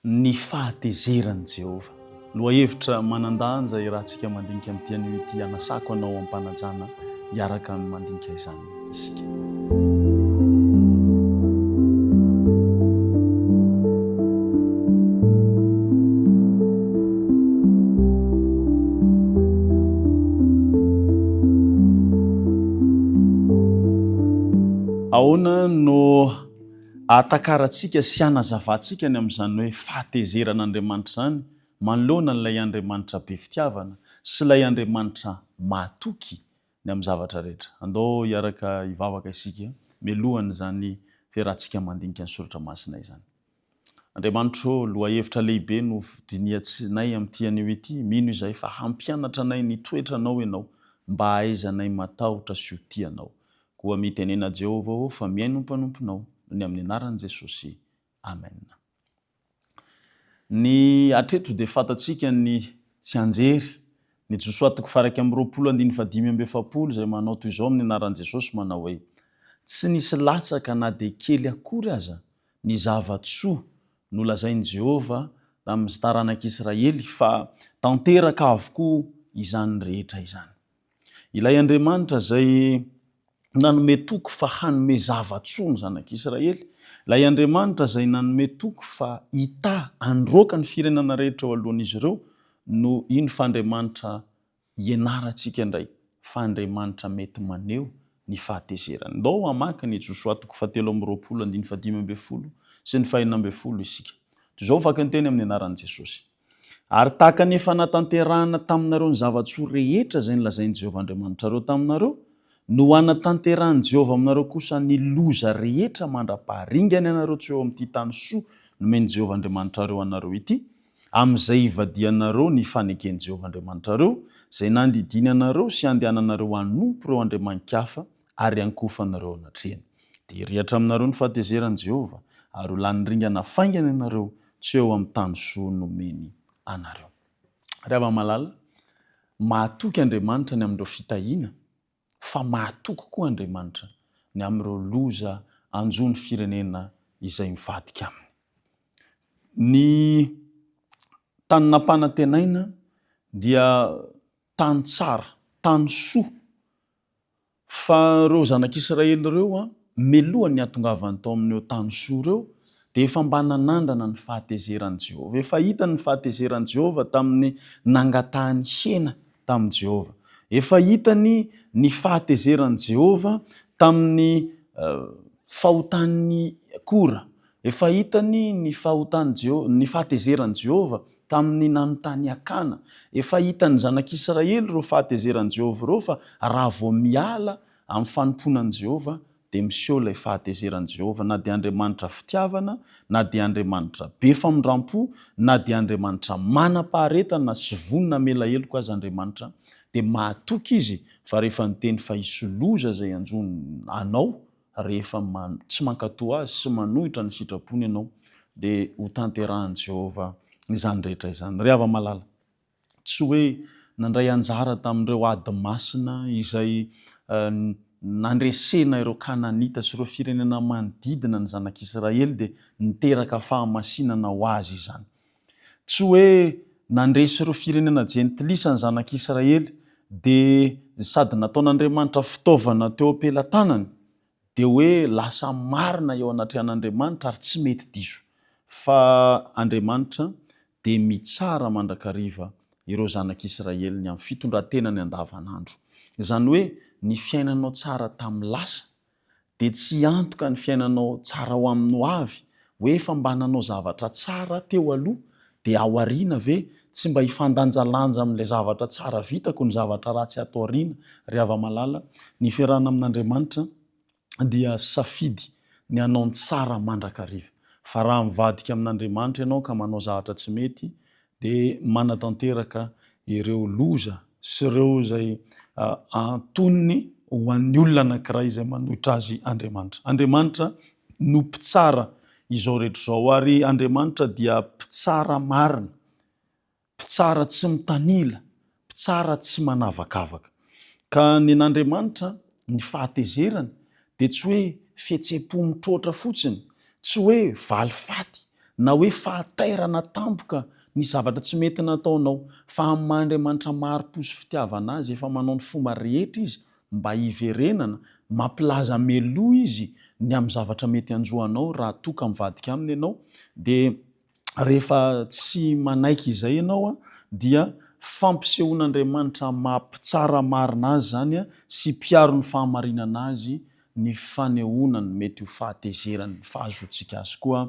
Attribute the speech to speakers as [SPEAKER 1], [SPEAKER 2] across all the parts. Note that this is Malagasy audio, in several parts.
[SPEAKER 1] ny fahatezerany Jehova. Lohahevitra manandanja irahantsika mandinika amin'ity anio ity, anasako anao ampanajana hiaraka amin'ny mandinika izany isika. Ahoana no atakarantsika sy anazavantsika ny amin'izany hoe fahatezeran'Andriamanitra zany manoloana n'ilay Andriamanitra be fitiavana sy ilay Andriamanitra matoky ny amin'ny zavatra rehetra. Andao hiaraka hivavaka isika mialohan' izany fiarahantsika mandinika ny soratra masina izany. Andriamanitra, lohahevitra lehibe no diniatsinay amin'ity anio ity, mino izay fa hampianatra anay ny toetranao ianao mba hahaizanay matahotra sy ho tianao. Koa mitenena Jehova ho fa miaino ny mpanomponao ny amin'ny anaran'i Jesosy. Amen. Ny atreto dia fantatsika ny tsy anjery ny Josoatoko faraka amin'ny 20:5 izay manao toy izao amin'ny anaran'i Jesosy manao hoe tsy nisy latsaka na dia kely akory aza ny zavatsoa nolazain'i Jehova tamin'ny taranak'Israely fa tanteraka avokoa izany rehetra izany. Ilay Andriamanitra zay nanome toko fa hanome zavatsoa ny zanak'Israely, ilay Andriamanitra zay nanome toko fa hita androaka ny firenena rehetra eo alohan'izy ireo, no ino fa Andriamanitra ianarantsika indray fa Andriamanitra mety maneho ny fahatezerany. Ndao hamaky ny Josoatoko 7:20 sy ny 4:12 isika. Izao vaky ny teny amin'ny anaran'i Jesosy. Ary tahaka ny efa natanterahana taminareo ny zavatsoa rehetra zay nolazain'i Jehova Andriamanitrareo taminareo, no anatanterahany Jehova aminareo kosa ny loza rehetra mandra-paharingany anareo tsy eo amin'ity tany soa nomeny Jehova Andriamanitrareo anareo ity, amin'izay ivadianareo ny fanekeny Jehova Andriamanitrareo, zay nandidiny anareo sy andehananareo hanompo ireo andriaman-kafa ary hankofanareo anatrehany. Dia rihatra aminareo ny fahatezerany Jehova ary ho lany ringana faingany anareo tsy eo amin'ny tany soa nomeny anareo. Ry malala, mahatoky Andriamanitra ny amin'ireo fitahiana, fa mahatoky koa Andriamanitra ny amin'ireo loza anjony firenena izay mivadika aminy. Ny tany nampanantenaina dia tany tsara, tany soa, fa ireo zanak'Israely ireo melohany ny atongavany tao amin'io tany soa ireo dia efa mba nanandrana ny fahatezeran'i Jehova. Efa hita ny fahatezeran'i Jehova tamin'ny nangatahany hena tamin'i Jehova. Efa hitany ny fahatezerany Jehova tamin'ny fahotany kora. Efa hitany ny fahatezerany Jehova tamin'ny nanontany Akana. Efa hitany zanak'Israely ireo fahatezerany Jehova ireo fa raha vao miala amin'ny fanomponan'i Jehova dia miseho ilay fahatezerany Jehova, na dia Andriamanitra fitiavana, na dia Andriamanitra be famindram-po, na dia Andriamanitra manam-paharetana sy vonona mela heloko aza Andriamanitra, dia mahatoky izy fa rehefa niteny fa hisy loza zay anjony anao rehefa tsy mankatoa azy sy manohitra ny sitrapony ianao, dia ho tanterahan'i Jehova izany rehetra izany. Ry malala, tsy hoe nandray anjara tamin'ireo ady masina izay nandresena ireo Kananita sy ireo firenena manodidina ny zanak'Israely dia niteraka fahamasinana ho azy izany. Tsy hoe nandresy ireo firenena jentilisa ny zanak'Israely dia sady nataon'Andriamanitra fitaovana teo am-pelantanany dia hoe lasa marina eo anatrehan'Andriamanitra ary tsy mety diso, fa Andriamanitra dia mitsara mandrakariva ireo zanak'Israely ny amin'ny fitondrantenany andavanandro. Izany hoe ny fiainanao tsara tamin'ny lasa dia tsy antoka ny fiainanao tsara ho amin'ny ho avy, hoe efa mba nanao zavatra tsara teo aloha dia ao aoriana ve tsy mba hifandanjalanja amin'ilay zavatra tsara vitako ny zavatra ratsy atao aoriana. Ry malala, ny fiarahana amin'Andriamanitra dia safidy ny hanao ny tsara mandrakariva. Fa raha mivadika amin'Andriamanitra ianao ka manao zavatra tsy mety dia manatanteraka ireo loza sy ireo izay antonony ho an'ny olona anankiray izay manohitra azy Andriamanitra. Andriamanitra no mpitsara izao rehetra izao, ary Andriamanitra dia mpitsara marina, mpitsara tsy mitanila, mpitsara tsy manavakavaka. Ka ny an'Andriamanitra ny fahatezerany dia tsy hoe fihetseham-po mitroatra fotsiny, tsy hoe valifaty, na hoe fahatairana tampoka ny zavatra tsy mety nataonao, fa amin'ny Andriamanitra maro-posy fitiavana azy efa manao ny fomba rehetra izy mba hiverenana, mampilaza meloa izy ny amin'ny zavatra mety anjoanao raha toka mivadika aminy ianao. Dia rehefa tsy manaiky izay ianao dia fampisehoan'Andriamanitra mampitsara marina azy zany sy mpiaro ny fahamarinana azy ny fanehoanany mety ho fahatezerany ny fahazoantsika azy koa.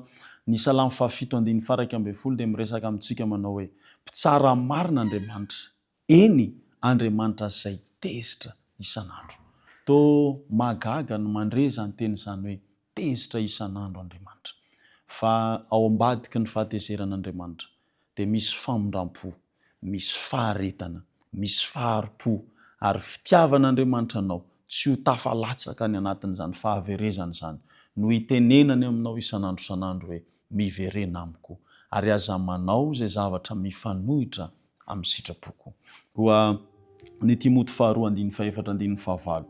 [SPEAKER 1] Ny Salamo 7:1 dia miresaka amintsika manao hoe mpitsara marina Andriamanitra, eny Andriamanitra izay tezitra isan'andro. Tô magaga no mandreza ny teny izany hoe tezitra isan'andro Andriamanitra. Fa ao ambadiky ny fahatezeran'Andriamanitra dia misy famondram-po, misy faharetana, misy faharo-po ary fitiavan'Andriamanitra anao tsy ho tafalatsaka ny anatin'izany fahaverezana izany no hitenenany aminao isan'andro hoe miverena amiko ary aza manao izay zavatra mifanohitra amin'ny sitrapoko. Koa ny Timoty 2:4-5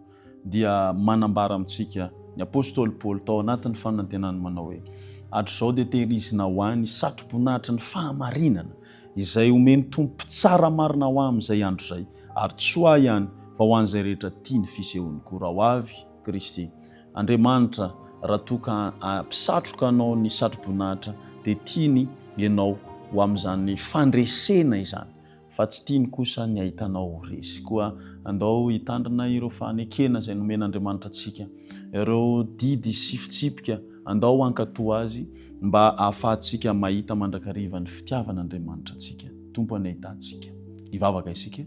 [SPEAKER 1] dia manambara amintsika ny apôstôly Paoly tao anatin'ny fanantenany manao hoe hatr'izao dia tehirizina ho any satroboninahitra ny fahamarinana izay omeny tompo tsara marina ho amin'izay andro izay, ary tsy ho ahy ihany fa ho an'izay rehetra tia ny fisehony koa. Raha ho avy Kristy, Andriamanitra raha toka mpisatroka anao ny satroboninahitra dia tiany ianao ho amin'izany fandresena izany, fa tsy tiany kosa ny ahitanao resy. Koa andao hitandrina ireo fanekena izay nomen'Andriamanitra antsika, ireo didy sy fitsipika, andao hankatoa azy mba ahafahantsika mahita mandrakariva ny fitiavan'Andriamanitra antsika, tompony ahitantsika. Hivavaka isika.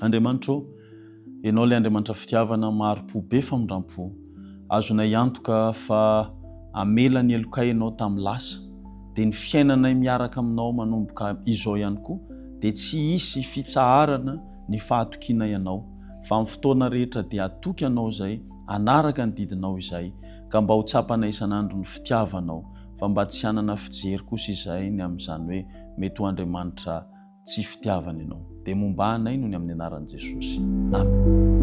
[SPEAKER 1] Andriamanitra, ianao ilay Andriamanitra fitiavana maro-po be famondram-po, azonay antoka fa amela ny elokay ianao tamin'ny lasa, dia ny fiainanay miaraka aminao manomboka izao ihany koa dia tsy hisy fitsaharana ny fahatokiana ianao, fa amin'ny fotoana rehetra dia atoky ianao izay, anaraka ny didinao izay, ka mba ho tsapana isan'andro ny fitiavanao, fa mba tsy hanana fijery kosa izay ny amin'izany hoe mety ho Andriamanitra tsy fitiavana ianao. Dia momba anay noho ny amin'ny anaran'i Jesosy. Amen.